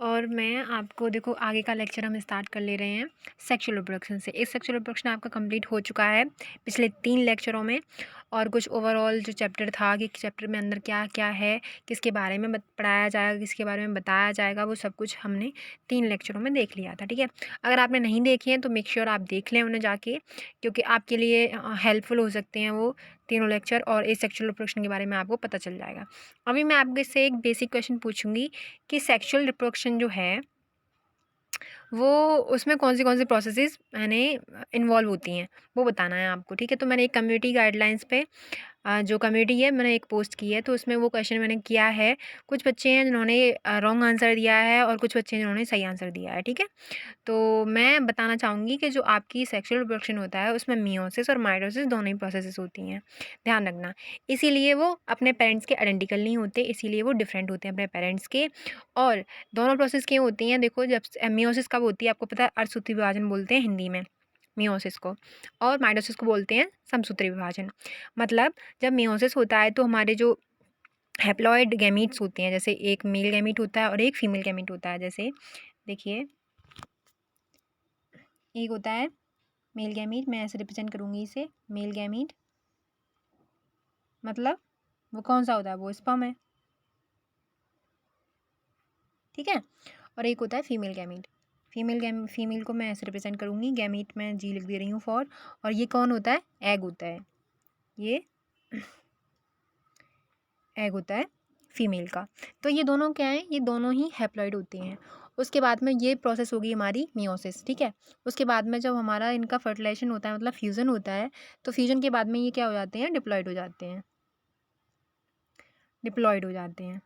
और मैं आपको देखो आगे का लेक्चर हम स्टार्ट कर ले रहे हैं सेक्सुअल रिप्रोडक्शन से। एक सेक्सुअल रिप्रोडक्शन आपका कंप्लीट हो चुका है पिछले 3 लेक्चरों में, और कुछ ओवरऑल जो चैप्टर था कि चैप्टर में अंदर क्या क्या है, किसके बारे में पढ़ाया जाएगा, किसके बारे में बताया जाएगा, वो सब कुछ हमने 3 लेक्चरों में देख लिया था। ठीक है, अगर आपने नहीं देखे हैं तो मेक श्योर आप देख लें उन्हें जाके, क्योंकि आपके लिए हेल्पफुल हो सकते हैं वो तीनों लेक्चर, और इस सेक्सुअल रिप्रोडक्शन के बारे में आपको पता चल जाएगा। अभी मैं आपके से एक बेसिक क्वेश्चन पूछूंगी कि सेक्सुअल रिप्रोडक्शन जो है वो उसमें कौन सी प्रोसेसेस यानी इन्वॉल्व होती हैं वो बताना है आपको। ठीक है, तो मैंने एक कम्युनिटी गाइडलाइंस पे जो कम्युनिटी है मैंने एक पोस्ट की है, तो उसमें वो क्वेश्चन मैंने किया है। कुछ बच्चे हैं जिन्होंने रॉन्ग आंसर दिया है और कुछ बच्चे हैं जिन्होंने सही आंसर दिया है। ठीक है, तो मैं बताना चाहूँगी कि जो आपकी सेक्सुअल रिप्रोडक्शन होता है उसमें मियोसिस और माइटोसिस दोनों ही प्रोसेसेस होती हैं, ध्यान रखना। इसीलिए वो अपने पेरेंट्स के आइडेंटिकल नहीं होते, इसीलिए वो डिफरेंट होते हैं अपने पेरेंट्स के। और दोनों प्रोसेस क्या होती हैं, देखो जब मियोसिस कब होती है आपको पता है, अर्धसूत्रीय विभाजन बोलते हैं हिंदी में मियोसिस को, और माइटोसिस को बोलते हैं समसूत्री विभाजन। मतलब जब मियोसिस होता है तो हमारे जो हैप्लॉइड गैमीट्स होते हैं, जैसे एक मेल गैमीट होता है और एक फीमेल गैमीट होता है। जैसे देखिए, एक होता है मेल गैमीट, मैं ऐसे रिप्रेजेंट करूँगी इसे, मेल गैमीट मतलब वो कौन सा होता है, वो स्पर्म है। ठीक है, और एक होता है फीमेल गैमीट। फीमेल को मैं ऐसे रिप्रेजेंट करूँगी, गैमीट में जी लिख दे रही हूँ फॉर, और ये कौन होता है, एग होता है, ये एग होता है फीमेल का। तो ये दोनों क्या हैं, ये दोनों ही हैप्लॉइड होते हैं। उसके बाद में ये प्रोसेस होगी हमारी मियोसिस। ठीक है, उसके बाद में जब हमारा इनका फर्टिलाइजेशन होता है मतलब फ्यूज़न होता है, तो फ्यूज़न के बाद में ये क्या हो जाते हैं, डिप्लॉइड हो जाते हैं, डिप्लॉइड हो जाते हैं।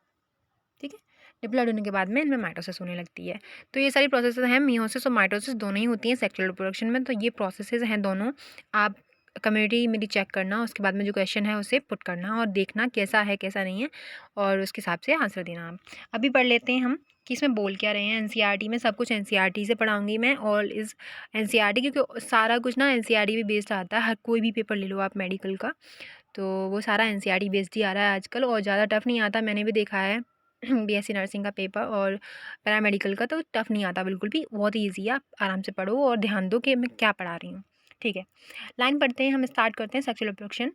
ठीक है, डिप्लॉइड होने के बाद में इनमें माइटोसिस होने लगती है। तो ये सारी प्रोसेसेस हैं, मियोसिस और माइटोसिस दोनों ही होती हैं सेक्सुअल रिप्रोडक्शन में। तो ये प्रोसेसेस हैं दोनों। आप कम्युनिटी मेरी चेक करना, उसके बाद में जो क्वेश्चन है उसे पुट करना और देखना कैसा है कैसा नहीं है, और उसके हिसाब से आंसर देना। आप अभी पढ़ लेते हैं हम कि इसमें बोल क्या रहे हैं। एनसीईआरटी में सब कुछ एनसीईआरटी से पढ़ाऊंगी मैं, ऑल इज़ एनसीईआरटी, क्योंकि सारा कुछ ना एनसीईआरटी पे बेस्ड आता है। हर कोई भी पेपर ले लो आप मेडिकल का, तो वो सारा एनसीईआरटी बेस्ड ही आ रहा है आजकल, और ज़्यादा टफ नहीं आता। मैंने भी देखा है बीएससी नर्सिंग का पेपर और पैरामेडिकल का, तो टफ नहीं आता बिल्कुल भी, बहुत ईजी है। आप आराम से पढ़ो और ध्यान दो कि मैं क्या पढ़ा रही हूँ। ठीक है, लाइन पढ़ते हैं, हम स्टार्ट करते हैं sexual reproduction.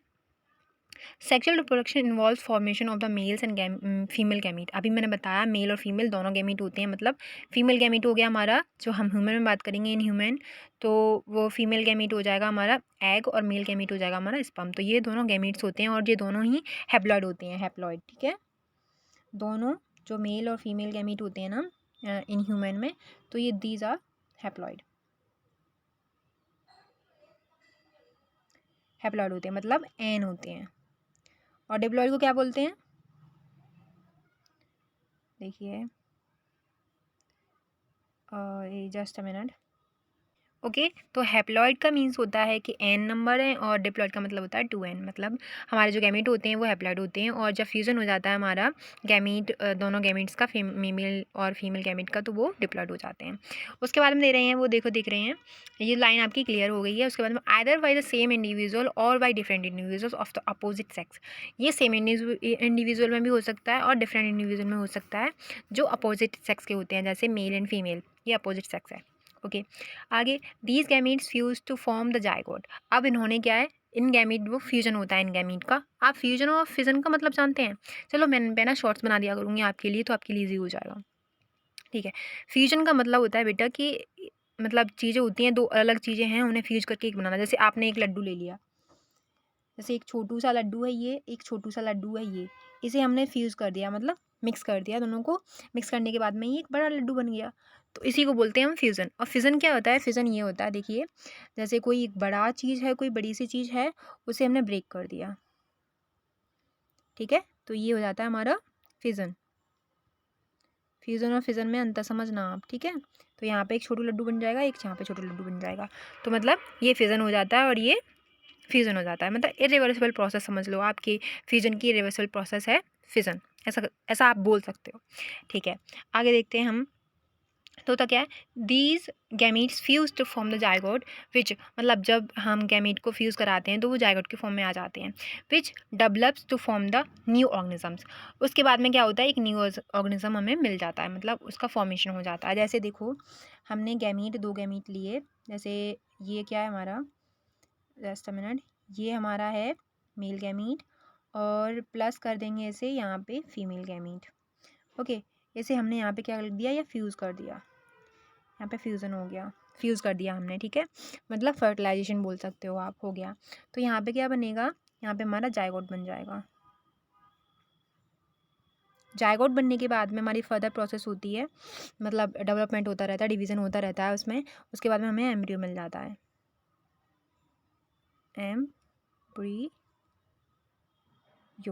Sexual reproduction involves formation of the mails and female gamete. अभी मैंने बताया मेल और फीमेल दोनों गैमीट होते हैं। मतलब फीमेल गैमीट हो गया हमारा, जो हम ह्यूमन में बात करेंगे इन ह्यूमन, तो वो फीमेल गैमीट हो जाएगा हमारा एग, और मेल गैमीट हो जाएगा हमारा स्पर्म। तो ये दोनों गैमीट्स होते हैं और ये दोनों ही हैप्लॉइड होते हैं, हैप्लॉइड। ठीक है, दोनों जो मेल और फीमेल गैमीट होते हैं ना इन ह्यूमन में, तो ये दीज आर हैप्लॉइड, हैप्लॉइड होते हैं, मतलब एन होते हैं। और डिप्लॉइड को क्या बोलते हैं, देखिए जस्ट अ मिनट। ओके, तो हैप्लॉइड का मीन्स होता है कि एन नंबर है, और डिप्लॉइड का मतलब होता है 2n। मतलब हमारे जो गैमीट होते हैं वो हैप्लॉइड होते हैं, और जब फ्यूज़न हो जाता है हमारा गैमीट, दोनों गैमीट्स का, मेल और फीमेल गैमीट का, तो वो डिप्लॉइड हो जाते हैं। उसके बाद में दे रहे हैं, वो देखो दिख रहे हैं, ये लाइन आपकी क्लियर हो गई है। उसके बाद में either by the same individual और by different individuals of the opposite sex. ये सेम इंडिविजुअल में भी हो सकता है और डिफरेंट इंडिविजुअल में हो सकता है, जो अपोजिट सेक्स के होते हैं, जैसे मेल एंड फीमेल, ये अपोजिट सेक्स है। ओके, आगे these gametes fuse to form the zygote. अब इन्होंने क्या है, इन गैमीट वो फ्यूजन होता है इन गैमीट का। आप फ्यूजन और फिजन का मतलब जानते हैं, चलो मैं ना शॉर्ट्स बना दिया करूँगी आपके लिए, तो आपके लिए ईजी हो जाएगा। ठीक है, फ्यूजन का मतलब होता है बेटा कि मतलब चीज़ें होती हैं, दो अलग चीज़ें हैं, उन्हें फ्यूज करके एक बनाना। जैसे आपने एक लड्डू ले लिया, जैसे एक छोटू सा लड्डू है ये, एक छोटू सा लड्डू है ये, इसे हमने फ्यूज़ कर दिया, मतलब मिक्स कर दिया, दोनों को मिक्स करने के बाद में ये एक बड़ा लड्डू बन गया। तो इसी को बोलते हैं हम फ्यूज़न। और फिज़न क्या होता है, फिज़न ये होता है, देखिए जैसे कोई एक बड़ा चीज़ है, कोई बड़ी सी चीज़ है, उसे हमने ब्रेक कर दिया। ठीक है, तो ये हो जाता है हमारा फिज़न। फ्यूज़न और फिज़न में अंतर समझना आप। ठीक है, तो यहाँ पे एक छोटू लड्डू बन जाएगा, एक यहाँ पे छोटू लड्डू बन जाएगा, तो मतलब ये फिज़न हो जाता है और ये फ्यूज़न हो जाता है। मतलब इरिवर्सिबल प्रोसेस समझ लो, आपकी फ्यूजन की इरिवर्सिबल प्रोसेस है फिज़न, ऐसा ऐसा आप बोल सकते हो। ठीक है, आगे देखते हैं हम तो होता क्या है, these gametes fuse to form the zygote which, मतलब जब हम गैमीट को फ्यूज़ कराते हैं तो वो जायगोट के फॉर्म में आ जाते हैं, which develops to form the new organisms. उसके बाद में क्या होता है, एक न्यू ऑर्गेनिज्म हमें मिल जाता है, मतलब उसका फॉर्मेशन हो जाता है। जैसे देखो हमने गैमीट, 2 गैमीट लिए, जैसे ये क्या है हमारा, जस्ट अ मिनट, ये हमारा है मेल गैमीट और प्लस कर देंगे इसे यहाँ पे फीमेल गैमीट। ओके, इसे हमने यहाँ पे क्या कर दिया, या फ्यूज़ कर दिया, यहाँ पे फ्यूज़न हो गया, फ्यूज़ कर दिया हमने, ठीक है, मतलब फर्टिलाइजेशन बोल सकते हो आप, हो गया। तो यहाँ पे क्या बनेगा, यहाँ पे हमारा जायगोट बन जाएगा। जायगोट बनने के बाद में हमारी फर्दर प्रोसेस होती है, मतलब डेवलपमेंट होता रहता है, डिवीज़न होता रहता है उसमें। उसके बाद में हमें एम्ब्रियो मिल जाता है, एम्ब्रियो,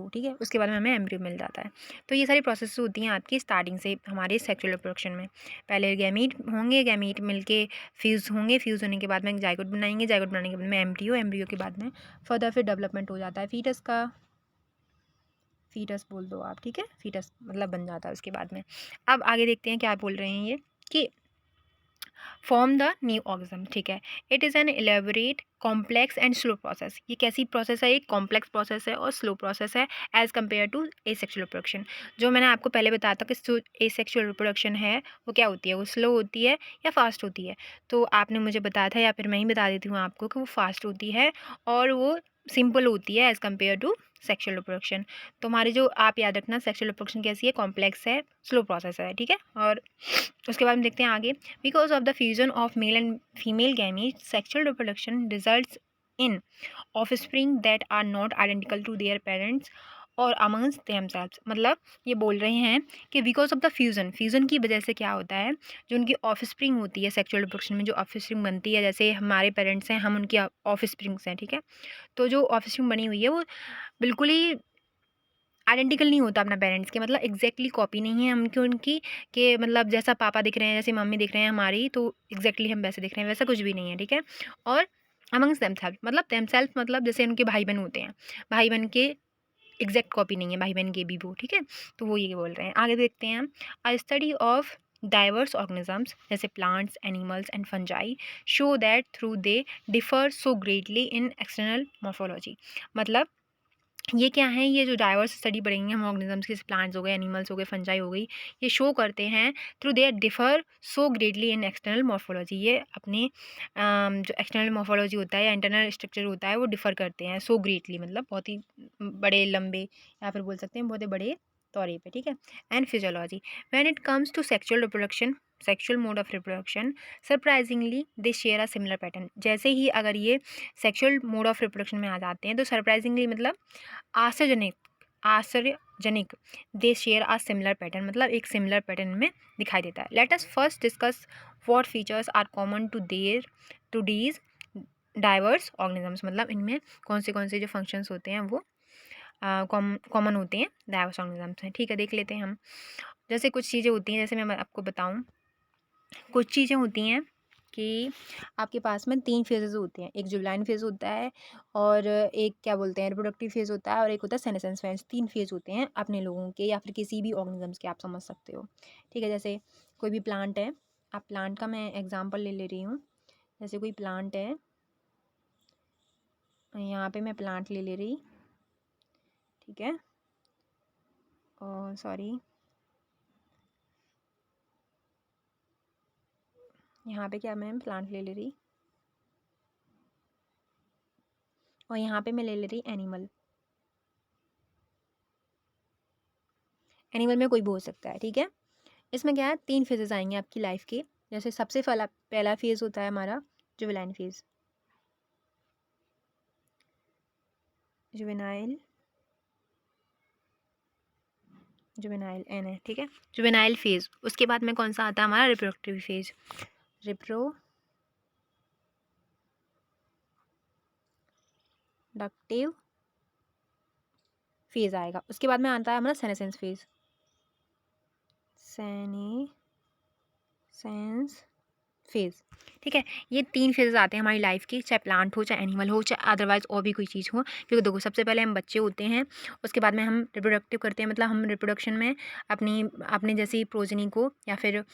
ठीक है, उसके बाद में हमें एम्ब्रियो मिल जाता है। तो ये सारी प्रोसेस होती हैं आपकी स्टार्टिंग से हमारे सेक्सुअल रिप्रोडक्शन में। पहले गैमीट होंगे, गैमीट मिलके फ्यूज़ होंगे, फ्यूज़ होने के बाद में जायगोट बनाएंगे, जायगोट बनाने के बाद में एम्ब्रियो, एम्ब्रियो के बाद में फर्दर फिर डेवलपमेंट हो जाता है फीटस का, फीटस बोल दो आप, ठीक है, फीटस मतलब बन जाता है उसके बाद में। अब आगे देखते हैं क्या बोल रहे हैं ये, कि फॉर्म द न्यू ऑर्गेनिज्म, ठीक है, it is an elaborate complex and slow process. ये कैसी प्रोसेस है, एक कॉम्प्लेक्स प्रोसेस है और स्लो प्रोसेस है as compare to asexual reproduction. जो मैंने आपको पहले बताया था कि एसेक्सुअल रिप्रोडक्शन है वो क्या होती है, वो स्लो होती है या फास्ट होती है। तो आपने मुझे बताया था, या फिर मैं ही बता देती हूँ आपको, कि वो फास्ट होती है और वो सिंपल होती है as compare to sexual reproduction. तो हमारे जो आप याद रखना, सेक्सुअल रिप्रोडक्शन कैसी है, कॉम्प्लेक्स है, स्लो प्रोसेस है, ठीक है। और उसके बाद में देखते हैं आगे, because of the fusion of male and female gametes sexual reproduction results in offspring that are not identical to their parents और अमंग्स देमसेल्व्स। मतलब ये बोल रहे हैं कि because of the fusion, fusion की वजह से क्या होता है, जो उनकी ऑफस्प्रिंग होती है सेक्सुअल रिप्रोडक्शन में, जो ऑफस्प्रिंग बनती है, जैसे हमारे पेरेंट्स हैं, हम उनकी ऑफस्प्रिंग्स हैं, ठीक है। तो जो ऑफस्प्रिंग बनी हुई है वो बिल्कुल ही आइडेंटिकल नहीं होता अपना पेरेंट्स के, मतलब एग्जैक्टली कॉपी नहीं है हमकी उनकी, कि मतलब जैसा पापा दिख रहे हैं, जैसे मम्मी दिख रहे हैं हमारी, तो एग्जैक्टली हम वैसे दिख रहे हैं, वैसा कुछ भी नहीं है, ठीक है। और अमंग्स देमसेल्फ, मतलब देमसेल्फ मतलब जैसे उनके भाई बहन होते हैं, भाई बहन के एग्जैक्ट कॉपी नहीं है भाई बहन के भी वो, ठीक है। तो वो ये बोल रहे हैं। आगे देखते हैं हम, a study of diverse organisms जैसे plants, animals and fungi show that through they differ so greatly in external morphology. मतलब ये क्या है, ये जो डाइवर्स स्टडी पढ़ेंगे हम ऑर्गेनिजम्स के, प्लांट्स हो गए, एनिमल्स हो गए, फंजाई हो गई, ये शो करते हैं through their differ so greatly in external morphology. ये अपने जो एक्सटर्नल मॉर्फोलॉजी होता है या इंटरनल स्ट्रक्चर होता है वो डिफर करते हैं सो ग्रेटली, मतलब बहुत ही बड़े लंबे, या फिर बोल सकते हैं बहुत ही बड़े तौर पे, ठीक है। And physiology, when it comes to sexual reproduction, sexual mode of reproduction, surprisingly they share a similar pattern. जैसे ही अगर ये सेक्सुअल मोड ऑफ रिप्रोडक्शन में आ जाते हैं तो सरप्राइजिंगली मतलब आश्चर्यजनक, आश्चर्यजनक, they share a similar pattern, मतलब एक सिमिलर पैटर्न में दिखाई देता है। Let us first discuss what features are common to these diverse organisms. मतलब इनमें कौन से जो फंक्शंस होते हैं वो कॉमन होते हैं डाइवर्स ऑर्गेनिजम्स में, ठीक है। देख लेते हैं हम, जैसे कुछ चीज़ें होती हैं, जैसे मैं आपको बताऊँ, कुछ चीज़ें होती हैं कि आपके पास में 3 फेजेज़ होते हैं, एक जुवलाइन फेज़ होता है और एक क्या बोलते हैं रिप्रोडक्टिव फेज़ होता है और एक होता है सेनेसेंस फेज़। 3 फेज़ होते हैं अपने लोगों के या फिर किसी भी ऑर्गेनिजम्स के, आप समझ सकते हो, ठीक है। जैसे कोई भी प्लांट है, आप प्लांट का मैं एग्जांपल ले रही हूँ, जैसे कोई प्लांट है, यहाँ पे मैं प्लांट ले रही, ठीक है, और सॉरी, यहाँ पे क्या मैं प्लांट ले रही और यहाँ पे मैं ले रही एनिमल। एनिमल में कोई भी हो सकता है, ठीक है। इसमें क्या है, 3 फेजेस आएंगे आपकी लाइफ के। जैसे सबसे पहला फेज होता है हमारा जुवेनाइल फेज, जुवेनाइल, जुवेनाइल एन है, ठीक है, जुवेनाइल फेज। उसके बाद में कौन सा आता है हमारा रिप्रोडक्टिव फेज, रिप्रोडक्टिव फेज आएगा। उसके बाद में आता है हमारा सेनेसेंस फेज, सेनेसेंस फेज़, ठीक है। ये 3 फेजेस आते हैं हमारी लाइफ के, चाहे प्लांट हो, चाहे एनिमल हो, चाहे अदरवाइज़ और भी कोई चीज़ हो। क्योंकि देखो सबसे पहले हम बच्चे होते हैं, उसके बाद में हम रिप्रोडक्टिव करते हैं, मतलब हम रिप्रोडक्शन में अपनी अपने जैसी प्रोजनी को या फिर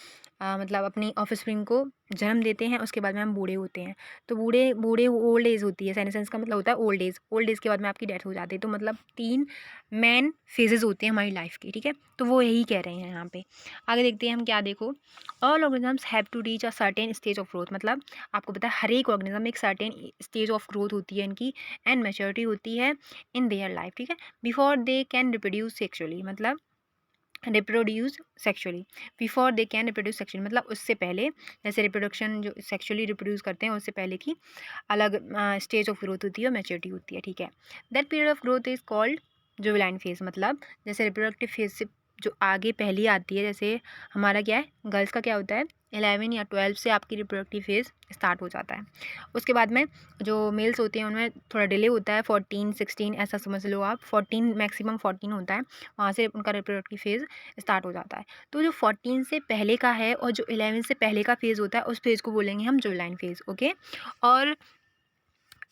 मतलब अपनी ऑफस्प्रिंग को जन्म देते हैं। उसके बाद में हम बूढ़े होते हैं। तो बूढ़े बूढ़े ओल्ड एज होती है, सेनेसेंस का मतलब होता है ओल्ड एज। ओल्ड एज के बाद में आपकी डेथ हो जाती है। तो मतलब 3 मेन फेजेस होते हैं हमारी लाइफ के, ठीक है। तो वो यही कह रहे हैं यहाँ पे। आगे देखते हैं हम क्या, देखो all organisms have to reach a certain stage of growth, मतलब आपको पता है हर एक ऑर्गेनिज्म एक सर्टेन स्टेज ऑफ ग्रोथ होती है इनकी, एंड मैच्योरिटी होती है इन देयर लाइफ, ठीक है, before they can reproduce sexually, मतलब reproduce sexually, before they can reproduce sexually, मतलब उससे पहले, जैसे रिप्रोडक्शन जो सेक्सुअली रिप्रोड्यूस करते हैं उससे पहले की अलग स्टेज ऑफ ग्रोथ होती है और मैच्योरिटी होती है, ठीक है। That period of growth is called juvenile phase, मतलब जैसे रिप्रोडक्टिव फेज से जो आगे पहली आती है, जैसे हमारा क्या है, गर्ल्स का क्या होता है 11 या 12 से आपकी रिप्रोडक्टिव फेज स्टार्ट हो जाता है। उसके बाद में जो मेल्स होते हैं उनमें थोड़ा डिले होता है, 14 16 ऐसा समझ लो आप, 14 मैक्सिमम 14 होता है, वहाँ से उनका रिप्रोडक्टिव फेज स्टार्ट हो जाता है। तो जो 14 से पहले का है और जो 11 से पहले का फेज़ होता है उस फेज़ को बोलेंगे हम जुवेनाइन फेज़, ओके। और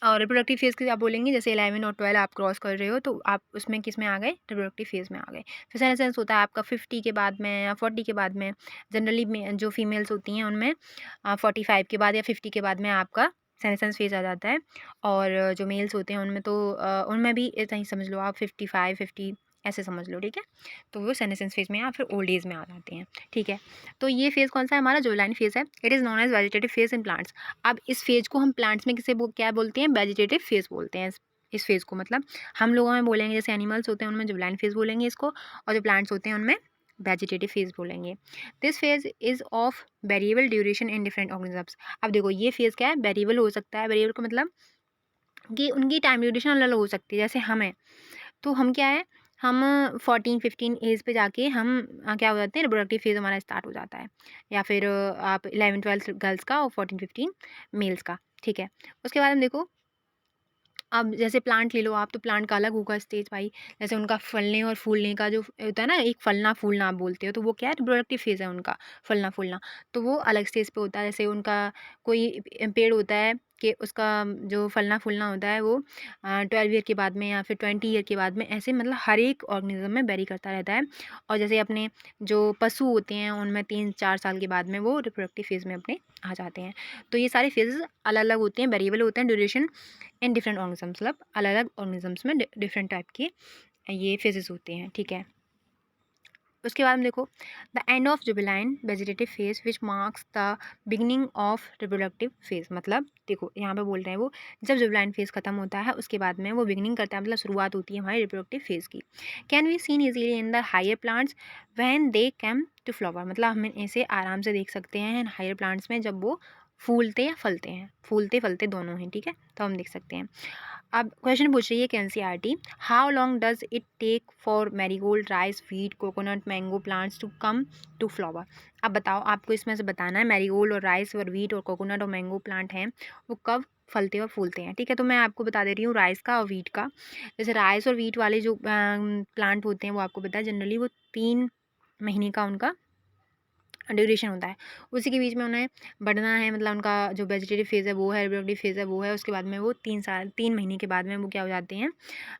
रिप्रोडक्टिव फेज़ की आप बोलेंगे, जैसे 11 और 12 आप क्रॉस कर रहे हो तो आप उसमें किस में आ गए, रिप्रोडक्टिव फेज़ में आ गए। फिर सेनेसेंस होता है आपका 50 के बाद में या 40 के बाद में। जनरली में जो फीमेल्स होती हैं उनमें 45 के बाद या 50 के बाद में आपका सेनेसेंस फेज़ आ जाता है। और जो मेल्स होते हैं उनमें तो उनमें भी इतना ही समझ लो आप, 55 50 ऐसे समझ लो, ठीक है। तो वो सेनेसेंस फेज़ में या फिर ओल्ड एज में आ जाते हैं, ठीक है। तो ये फेज़ कौन सा है हमारा, जुवेनाइन फेज़ है। It is known as vegetative phase in plants. अब इस फेज़ को हम प्लांट्स में किसे क्या बोलते हैं, वेजिटेटिव फेज़ बोलते हैं इस फेज़ को। मतलब हम लोगों में बोलेंगे, जैसे एनिमल्स होते हैं उनमें जुवेनाइन फेज़ बोलेंगे इसको, और जो प्लांट्स होते हैं उनमें वेजिटेटिव फेज़ बोलेंगे। This phase is of variable duration in different organisms. अब देखो ये फेज़ क्या है, वेरिएबल हो सकता है। वेरिएबल का मतलब कि उनकी टाइम ड्यूरेशन अलग अलग हो सकती है। जैसे हम हैं तो हम क्या है, हम 14-15 एज पे जाके हम क्या हो जाते हैं, रिप्रोडक्टिव फेज़ हमारा स्टार्ट हो जाता है। या फिर आप 11-12 गर्ल्स का और 14-15 मेल्स का, ठीक है। उसके बाद हम देखो, अब जैसे प्लांट ले लो आप, तो प्लांट का अलग होगा स्टेज भाई। जैसे उनका फलने और फूलने का जो होता है ना, एक फलना फूलना आप बोलते हो, तो वो क्या है, रिप्रोडक्टिव फेज़ है उनका, फलना फूलना। तो वो अलग स्टेज पे होता है। जैसे उनका कोई पेड़ होता है कि उसका जो फलना फूलना होता है वो 12 ईयर के बाद में या फिर 20 ईयर के बाद में, ऐसे मतलब हर एक ऑर्गेनिज्म में वेरी करता रहता है। और जैसे अपने जो पशु होते हैं उनमें 3-4 साल के बाद में वो रिप्रोडक्टिव फेज़ में अपने आ जाते हैं। तो ये सारे फेजेस अलग अलग होते हैं, वेरिएबल होते हैं ड्यूरेशन इन डिफरेंट ऑर्गेनिजम्स, मतलब अलग अलग ऑर्गेनिजम्स में डिफरेंट टाइप के ये फेजेस होते हैं, ठीक है। उसके बाद में देखो, the end of juvenile vegetative phase which marks the beginning of reproductive phase, मतलब देखो यहाँ पे बोल रहे हैं वो, जब जुवेनाइन फेज खत्म होता है उसके बाद में वो बिगिनिंग करता है, मतलब शुरुआत होती है हमारी रिप्रोडक्टिव फेज की। Can we seen easily in the higher plants when they come to flower, मतलब हम इसे आराम से देख सकते हैं हायर प्लांट्स में जब वो फूलते या फलते हैं, फूलते फलते दोनों हैं, ठीक है, तो हम देख सकते हैं। अब क्वेश्चन पूछ रही है NCERT, how long does it take for marigold, rice, wheat, coconut, mango plants to come to flower. अब बताओ, आपको इसमें से बताना है मैरीगोल्ड और राइस और व्हीट और कोकोनट और मैंगो प्लांट हैं वो कब फलते और फूलते हैं, ठीक है। तो मैं आपको बता दे रही हूँ राइस का और व्हीट का। जैसे राइस और व्हीट वाले जो प्लांट होते हैं वो आपको पता है जनरली वो 3 महीने का उनका ड्यूरेशन होता है। उसी के बीच में उन्हें बढ़ना है, मतलब उनका जो वेजिटेटिव फेज़ है वो है, रिप्रोडक्टिव फेज़ है वो है। उसके बाद में वो 3 महीने के बाद में वो क्या हो जाते हैं,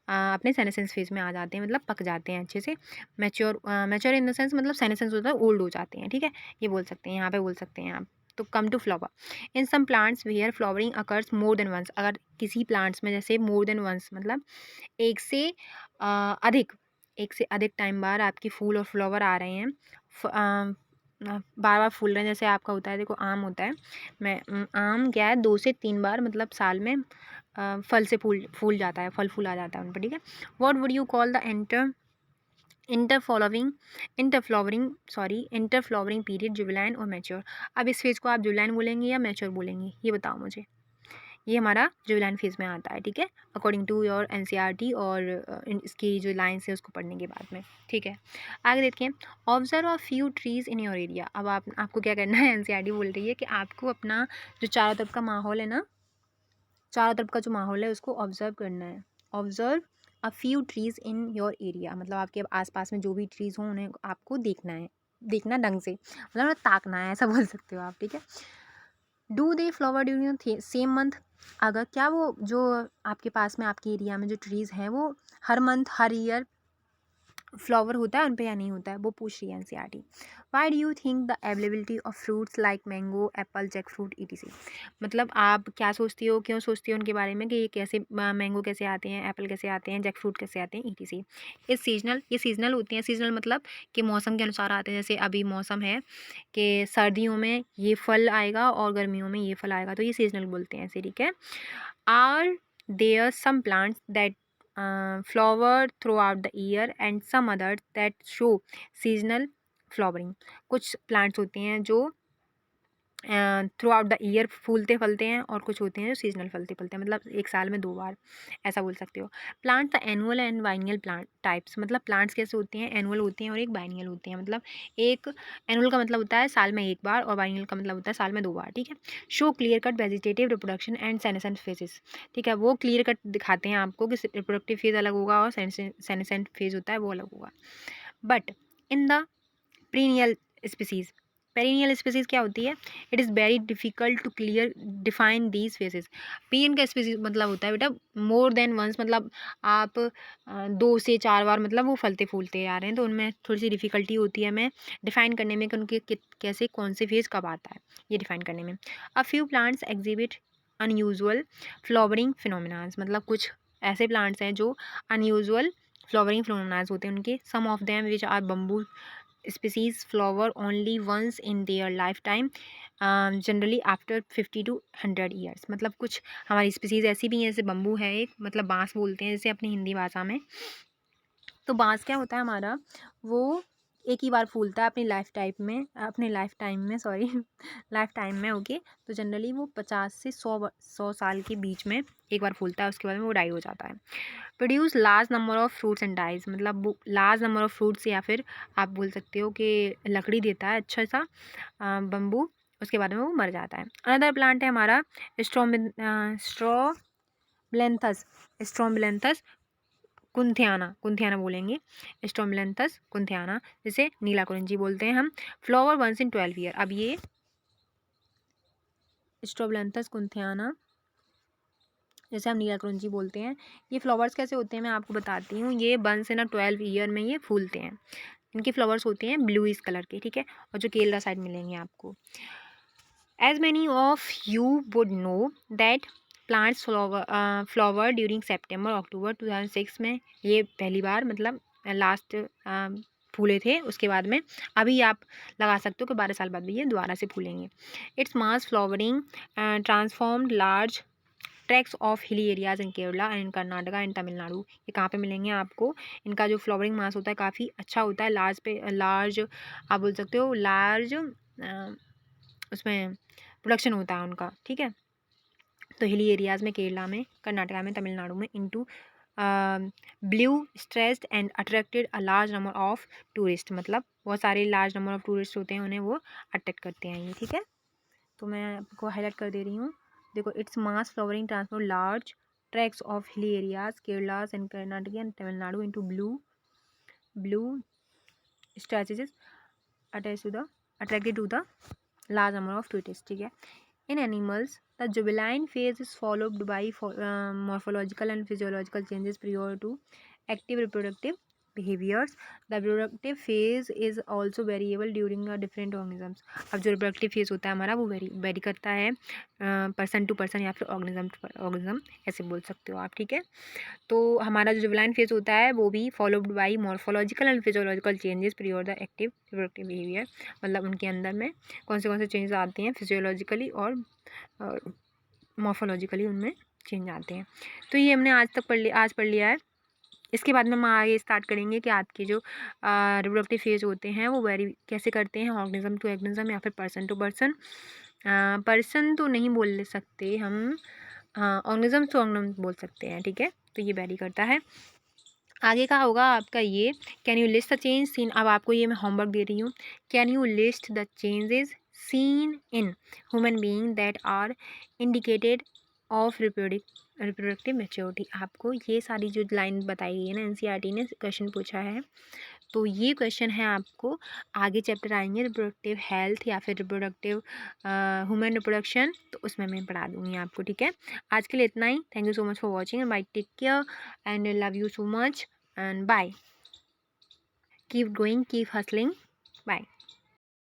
अपने सेनेसेंस फेज़ में आ जाते हैं, मतलब पक जाते हैं अच्छे से। मैच्योर इन द सेंस मतलब सेनेसेंस होता है ओल्ड हो जाते हैं, ठीक है, ये बोल सकते हैं, यहाँ पे बोल सकते हैं आप। तो come to flower in some plants where flowering occurs more than once, अगर किसी प्लांट्स में जैसे मोर देन वंस मतलब एक से अधिक, एक से अधिक टाइम बाद आपके फूल और फ्लावर आ रहे हैं, बार बार फूल रहे हैं। जैसे आपका होता है, देखो आम होता है, आम क्या है 2 से 3 बार मतलब साल में फल से फूल फूल जाता है, फल फूल आ जाता है उन पर, ठीक है। What would you call the inter flowering period, juvenile और मैच्योर। अब इस फेज को आप जुवेनाइन बोलेंगे या मैच्योर बोलेंगे, ये बताओ मुझे। ये हमारा जुवेनाइन फेज में आता है, ठीक है, अकॉर्डिंग टू योर एनसीईआरटी और इसकी जो लाइन्स है उसको पढ़ने के बाद में, ठीक है। आगे देखते हैं, observe a few trees in your area. अब आपको क्या करना है, एनसीईआरटी बोल रही है कि आपको अपना जो चारों तरफ का माहौल है ना, चारों तरफ का जो माहौल है उसको ऑब्जर्व करना है। Observe a few trees in your area, मतलब आपके आसपास में जो भी ट्रीज हों उन्हें आपको देखना है, देखना ढंग से, मतलब ताकना है, ऐसा बोल सकते हो आप, ठीक है। Do they flower during same month, अगर क्या वो जो आपके पास में आपके एरिया में जो ट्रीज़ हैं वो हर मंथ हर ईयर फ्लावर होता है उन पे या नहीं होता है, वो पूछ रही है NCERT. Why do you think the availability of fruits like mango apple jackfruit etc, मतलब आप क्या सोचती हो, क्यों सोचती हो उनके बारे में कि ये कैसे मैंगो कैसे आते हैं, एप्पल कैसे आते हैं, जैक फ्रूट कैसे आते हैं ईटीसी। ये सीजनल होती हैं। सीजनल मतलब कि मौसम के अनुसार आते हैं। जैसे अभी मौसम है कि सर्दियों में ये फल आएगा और गर्मियों में ये फल आएगा, तो ये सीजनल बोलते हैं ऐसे, ठीक है। Are there some plants that flower throughout the year and some others that show seasonal flowering, कुछ प्लांट्स होते हैं जो थ्रू आउट द ईयर फूलते फलते हैं और कुछ होते हैं जो सीजनल फलते फलते हैं, मतलब एक साल में 2 बार, ऐसा बोल सकते हो। Plant the annual and biennial plant types, मतलब प्लांट्स कैसे होते हैं, एनुअल होते हैं और एक बाइनियल होते हैं। मतलब एक एनुअल का मतलब होता है साल में 1 बार और बाइनियल का मतलब होता है साल में 2 बार, ठीक है। Show clear cut vegetative reproduction and senescent phases, ठीक है, वो क्लियर कट दिखाते हैं आपको कि रिप्रोडक्टिव फेज अलग होगा और सेनेसेंट फेज होता है वो अलग होगा। But in the perennial species, perennial species क्या होती है, it is very difficult to clear define these phases. पीएन का स्पीसीज मतलब होता है बेटा मोर देन वंस, मतलब आप 2 से 4 बार मतलब वो फलते फूलते आ रहे हैं, तो उनमें थोड़ी सी डिफिकल्टी होती है हमें डिफाइन करने में कि उनके कैसे कौन से फेज कब आता है, ये डिफाइन करने में। A few plants exhibit unusual flowering phenomenas, मतलब कुछ ऐसे प्लांट्स हैं जो अनयूजुअल फ्लावरिंग फिनोमिनाज होते हैं उनके। Some of them which are bamboo species flower only once in their lifetime, generally after 50 to 100 years, मतलब कुछ हमारी स्पीसीज ऐसी भी हैं, जैसे बम्बू है एक, मतलब बांस बोलते हैं जैसे अपनी हिंदी भाषा में। तो बांस क्या होता है हमारा, वो एक ही बार फूलता है अपने लाइफ टाइम में सॉरी लाइफ टाइम में, ओके। तो जनरली वो 50 से 100 साल के बीच में एक बार फूलता है, उसके बाद में वो डाई हो जाता है। Produce large number of fruits and dies, मतलब वो लार्ज नंबर ऑफ फ्रूट्स या फिर आप बोल सकते हो कि लकड़ी देता है अच्छा सा बम्बू, उसके बाद में वो मर जाता है। अनदर प्लांट है हमारा स्ट्रॉबिलेंथस, स्ट्रॉबिलेंथस कुंथियाना बोलेंगे, स्ट्रोमिलेंथस कुंथियाना, जिसे नीला कुरिंजी बोलते हैं हम। फ्लावर वंस इन 12 ईयर, अब ये स्ट्रोबिलेंथस कुंथियाना जैसे हम नीला कुरिंजी बोलते हैं, ये फ्लावर्स कैसे होते हैं मैं आपको बताती हूँ। ये वंस इन 12 ईयर में ये फूलते हैं। इनके फ्लावर्स होते हैं ब्लूइश कलर के, ठीक है, और जो केरला साइड मिलेंगे आपको। As many of you would know that plants flower during September October 2006 में ये पहली बार मतलब लास्ट फूले थे, उसके बाद में अभी आप लगा सकते हो कि 12 साल बाद भी ये दोबारा से फूलेंगे। It's mass flowering transformed large tracts of hilly areas in Kerala and Karnataka and Tamil Nadu, ये कहाँ पे मिलेंगे आपको। इनका जो फ्लावरिंग मास होता है काफ़ी अच्छा होता है, लार्ज आप बोल सकते हो लार्ज उसमें प्रोडक्शन होता है उनका, ठीक है। तो हिली एरियाज़ में केरला में, कर्नाटका में, तमिलनाडु में into blue stressed and attracted a large number of tourist, मतलब बहुत सारे लार्ज नंबर ऑफ टूरिस्ट होते हैं, उन्हें वो अट्रैक्ट करते हैं ये, ठीक है। तो मैं आपको हाईलाइट कर दे रही हूँ, देखो it's mass flowering transfer large tracts of hilly areas Kerala and Karnataka and Tamil Nadu into blue stretches attracted to the large number of tourists, ठीक है। In animals, the juvenile phase is followed by morphological and physiological changes prior to active reproductive behaviors. The reproductive phase is also variable during different organisms. अब जो reproductive phase होता है हमारा वो very करता है पर्सन टू पर्सन या फिर ऑर्गेनिज्म ऐसे बोल सकते हो आप, ठीक है। तो हमारा जो जुवेनाइल फेज होता है वो भी followed by morphological and physiological changes prior the active reproductive behaviour, मतलब उनके अंदर में कौन से चेंजेस आते हैं फिजियोलॉजिकली और मॉर्फोलॉजिकली उनमें चेंज आते हैं। तो ये हमने आज पढ़ लिया है। इसके बाद में हम आगे स्टार्ट करेंगे कि आपके जो रिप्रोडक्टिव फेज होते हैं वो वेरी कैसे करते हैं ऑर्गेनिज्म टू ऑर्गेनिज्म या फिर पर्सन टू पर्सन। पर्सन तो नहीं बोल सकते हम, ऑर्गेनिज्म टू ऑर्गेनिज्म बोल सकते हैं, ठीक है। तो ये वेरी करता है। आगे का होगा आपका ये, can you list the change seen, अब आपको ये मैं होमवर्क दे रही हूँ। Can you list the changes seen in human being that are indicated of reproductive maturity. आपको ये सारी जो लाइन बताई गई है ना एनसीईआरटी ने क्वेश्चन पूछा है, तो ये क्वेश्चन है आपको, आगे चैप्टर आएंगे रिप्रोडक्टिव हेल्थ या फिर रिप्रोडक्टिव ह्यूमन रिप्रोडक्शन, तो उसमें मैं पढ़ा दूँगी आपको, ठीक है। आज के लिए इतना ही। Thank you so much for watching and bye, take care and love you so much and bye, keep going, keep hustling, bye.